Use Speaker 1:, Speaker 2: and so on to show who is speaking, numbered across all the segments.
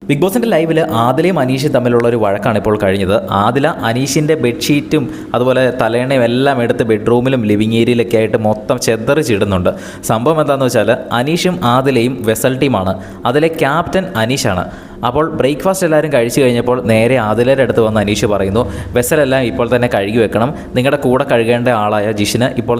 Speaker 1: Big ബോസിൻ്റെ ലൈവിൽ ആദിലയും അനീഷും തമ്മിലുള്ള ഒരു വഴക്കാണ് ഇപ്പോൾ കഴിഞ്ഞത്. ആദില അനീഷിൻ്റെ ബെഡ്ഷീറ്റും അതുപോലെ തലേണയും എല്ലാം എടുത്ത് ബെഡ്റൂമിലും ലിവിങ് ഏരിയയിലൊക്കെ ആയിട്ട് മൊത്തം ചെതറിച്ചിടുന്നുണ്ട്. സംഭവം എന്താണെന്ന് വെച്ചാൽ അനീഷും ആദിലയും വെസൽ ടീമാണ്. അതിലെ ക്യാപ്റ്റൻ അനീഷാണ്. അപ്പോൾ ബ്രേക്ക്ഫാസ്റ്റ് എല്ലാവരും കഴിച്ചു കഴിഞ്ഞപ്പോൾ നേരെ ആദിലയുടെ അടുത്ത് വന്ന് അനീഷ് പറയുന്നു, വെസലെല്ലാം ഇപ്പോൾ തന്നെ കഴുകി വെക്കണം. നിങ്ങളുടെ കൂടെ കഴുകേണ്ട ആളായ ജിഷിന് ഇപ്പോൾ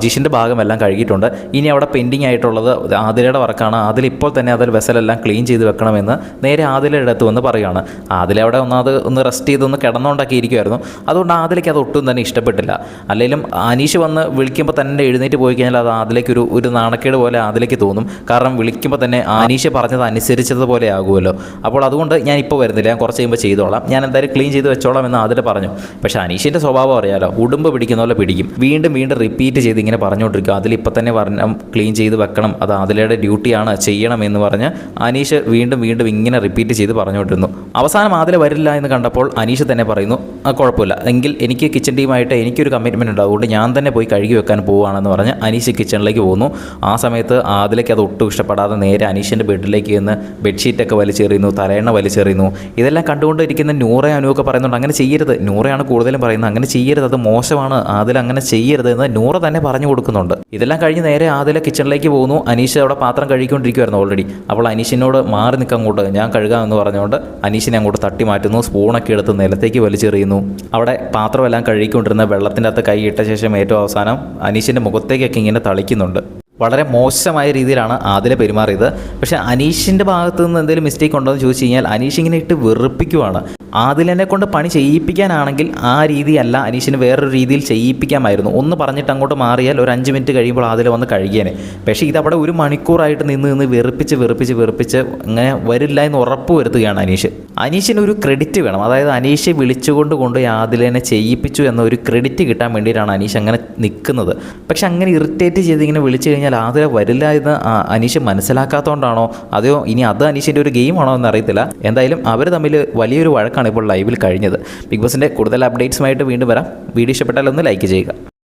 Speaker 1: ജിഷിൻ്റെ ഭാഗമെല്ലാം കഴുകിയിട്ടുണ്ട്. ഇനി അവിടെ പെൻഡിങ് ആയിട്ടുള്ളത് ആദിലയുടെ വർക്കാണ്. ആദില ഇപ്പോൾ തന്നെ അതിൽ വെസലെല്ലാം ക്ലീൻ ചെയ്ത് വെക്കണമെന്ന് നേരെ ആദിലയുടെ അടുത്ത് വന്ന് പറയുകയാണ്. ആദില അവിടെ ഒന്ന് റെസ്റ്റ് ചെയ്തൊന്ന് കിടന്നുകൊണ്ടൊക്കെ ഇരിക്കുമായിരുന്നു. അതുകൊണ്ട് ആദിലയ്ക്ക് അത് ഒട്ടും തന്നെ ഇഷ്ടപ്പെട്ടില്ല. അല്ലെങ്കിലും അനീഷ് വന്ന് വിളിക്കുമ്പോൾ തന്നെ എഴുന്നേറ്റ് പോയി കഴിഞ്ഞാൽ അത് ആദിലയ്ക്ക് ഒരു നാണക്കേട് പോലെ ആദിലയ്ക്ക് തോന്നും. കാരണം വിളിക്കുമ്പോൾ തന്നെ അനീഷ് പറഞ്ഞത് അനുസരിച്ചതുപോലെ ആകുമല്ലോ. അപ്പോൾ അതുകൊണ്ട് ഞാൻ ഇപ്പോൾ വരുന്നില്ല, ഞാൻ കുറച്ച് കഴിയുമ്പോൾ ചെയ്തോളാം, ഞാൻ എന്തായാലും ക്ലീൻ ചെയ്ത് വെച്ചോളാം എന്ന് ആദില പറഞ്ഞു. പക്ഷേ അനീഷിൻ്റെ സ്വഭാവം അറിയാലോ, ഉടുമ്പ് പിടിക്കുന്ന പോലെ പിടിക്കും. വീണ്ടും റിപ്പീറ്റ് ചെയ്ത് ഇങ്ങനെ പറഞ്ഞുകൊണ്ടിരിക്കും. അതിലിപ്പോൾ തന്നെ ക്ലീൻ ചെയ്ത് വെക്കണം, അത് ആദിലയുടെ ഡ്യൂട്ടിയാണ്, ചെയ്യണം എന്ന് പറഞ്ഞ് അനീഷ് വീണ്ടും ഇങ്ങനെ റിപ്പീറ്റ് ചെയ്ത് പറഞ്ഞുകൊണ്ടിരുന്നു. അവസാനം ആദില വരില്ല എന്ന് കണ്ടപ്പോൾ അനീഷ് തന്നെ പറയുന്നു, കുഴപ്പമില്ല, എങ്കിൽ എനിക്ക് കിച്ചൺ ടീമായിട്ട് എനിക്കൊരു കമ്മിറ്റ്മെൻറ്റ് ഉണ്ട്, അതുകൊണ്ട് ഞാൻ തന്നെ പോയി കഴുകി വെക്കാൻ പോവുകയാണെന്ന് പറഞ്ഞ് അനീഷ് കിച്ചണിലേക്ക് പോകുന്നു. ആ സമയത്ത് ആദിലയ്ക്ക് അത് ഒട്ടും ഇഷ്ടപ്പെടാതെ നേരെ അനീഷിൻ്റെ ബെഡിലേക്ക് ചെന്ന് ബെഡ്ഷീറ്റൊക്കെ വലിച്ചെറിയുന്നു, തലയെണ്ണ വലിച്ചെറിയുന്നു. ഇതെല്ലാം കണ്ടുകൊണ്ടിരിക്കുന്ന നൂറ അനുവൊക്കെ പറയുന്നുണ്ട്, അങ്ങനെ ചെയ്യരുത്. നൂറയാണ് കൂടുതലും പറയുന്നത്, അങ്ങനെ ചെയ്യരുത്, അത് മോശമാണ്, ആദില അങ്ങനെ ചെയ്യരുത് എന്ന് നൂറ തന്നെ പറഞ്ഞു കൊടുക്കുന്നുണ്ട്. ഇതെല്ലാം കഴിഞ്ഞ് നേരെ ആദില കിച്ചണിലേക്ക് പോകുന്നു. അനീഷ് അവിടെ പാത്രം കഴുകിക്കൊണ്ടിരിക്കുമായിരുന്നു ഓൾറെഡി. അപ്പോൾ അനീഷിനോട് മാറി നിൽക്കാൻ അങ്ങോട്ട്, ഞാൻ കഴുകാമെന്ന് പറഞ്ഞുകൊണ്ട് അനീഷിനെ അങ്ങോട്ട് തട്ടി മാറ്റുന്നു. സ്പൂണൊക്കെ എടുത്ത് നിലത്തേക്ക് വലിച്ചെറിയുന്നു. അവിടെ പാത്രമെല്ലാം കഴുകിക്കൊണ്ടിരുന്ന വെള്ളത്തിൻ്റെ അകത്ത് കൈ ഇട്ട ശേഷം ഏറ്റവും അവസാനം അനീഷിൻ്റെ മുഖത്തേക്കൊക്കെ ഇങ്ങനെ തളിക്കുന്നുണ്ട്. വളരെ മോശമായ രീതിയിലാണ് ആദില പെരുമാറിയത്. പക്ഷേ അനീഷിൻ്റെ ഭാഗത്ത് നിന്ന് എന്തെങ്കിലും മിസ്റ്റേക്ക് ഉണ്ടോ എന്ന് ചോദിച്ചു കഴിഞ്ഞാൽ അനീഷ് ഇങ്ങനെ ഇട്ട് വെറുപ്പിക്കുവാണ്. ആദിലനെ കൊണ്ട് പണി ചെയ്യിപ്പിക്കാനാണെങ്കിൽ ആ രീതിയല്ല, അനീഷിന് വേറൊരു രീതിയിൽ ചെയ്യിപ്പിക്കാമായിരുന്നു. ഒന്ന് പറഞ്ഞിട്ട് അങ്ങോട്ട് മാറിയാൽ ഒരു 5 മിനിറ്റ് കഴിയുമ്പോൾ ആദില വന്ന് കഴുകിയേനെ. പക്ഷേ ഇതവിടെ 1 മണിക്കൂറായിട്ട് നിന്ന് വെറുപ്പിച്ച് അങ്ങനെ വരില്ല എന്ന് ഉറപ്പ് വരുത്തുകയാണ് അനീഷ്. അനീഷിന് ഒരു ക്രെഡിറ്റ് വേണം. അതായത് അനീഷ് വിളിച്ചുകൊണ്ട് ആദിലനെ ചെയ്യിപ്പിച്ചു എന്നൊരു ക്രെഡിറ്റ് കിട്ടാൻ വേണ്ടിയിട്ടാണ് അനീഷ് അങ്ങനെ നിൽക്കുന്നത്. പക്ഷെ അങ്ങനെ ഇറിറ്റേറ്റ് ചെയ്ത് ഇങ്ങനെ വിളിച്ചു കഴിഞ്ഞാൽ ആദില വരില്ല എന്ന് അനീഷ് മനസ്സിലാക്കാത്തതുകൊണ്ടാണോ അതോ ഇനി അത് അനീഷിൻ്റെ ഒരു ഗെയിമാണോ എന്നറിയത്തില്ല. എന്തായാലും അവർ തമ്മിൽ വലിയൊരു വഴക്കാണ് ഇപ്പോൾ ലൈവിൽ കഴിഞ്ഞത്. ബിഗ് ബോസിൻ്റെ കൂടുതൽ അപ്ഡേറ്റ്സുമായിട്ട് വീണ്ടും വരാം. വീഡിയോ ഇഷ്ടപ്പെട്ടാൽ ഒന്ന് ലൈക്ക് ചെയ്യുക.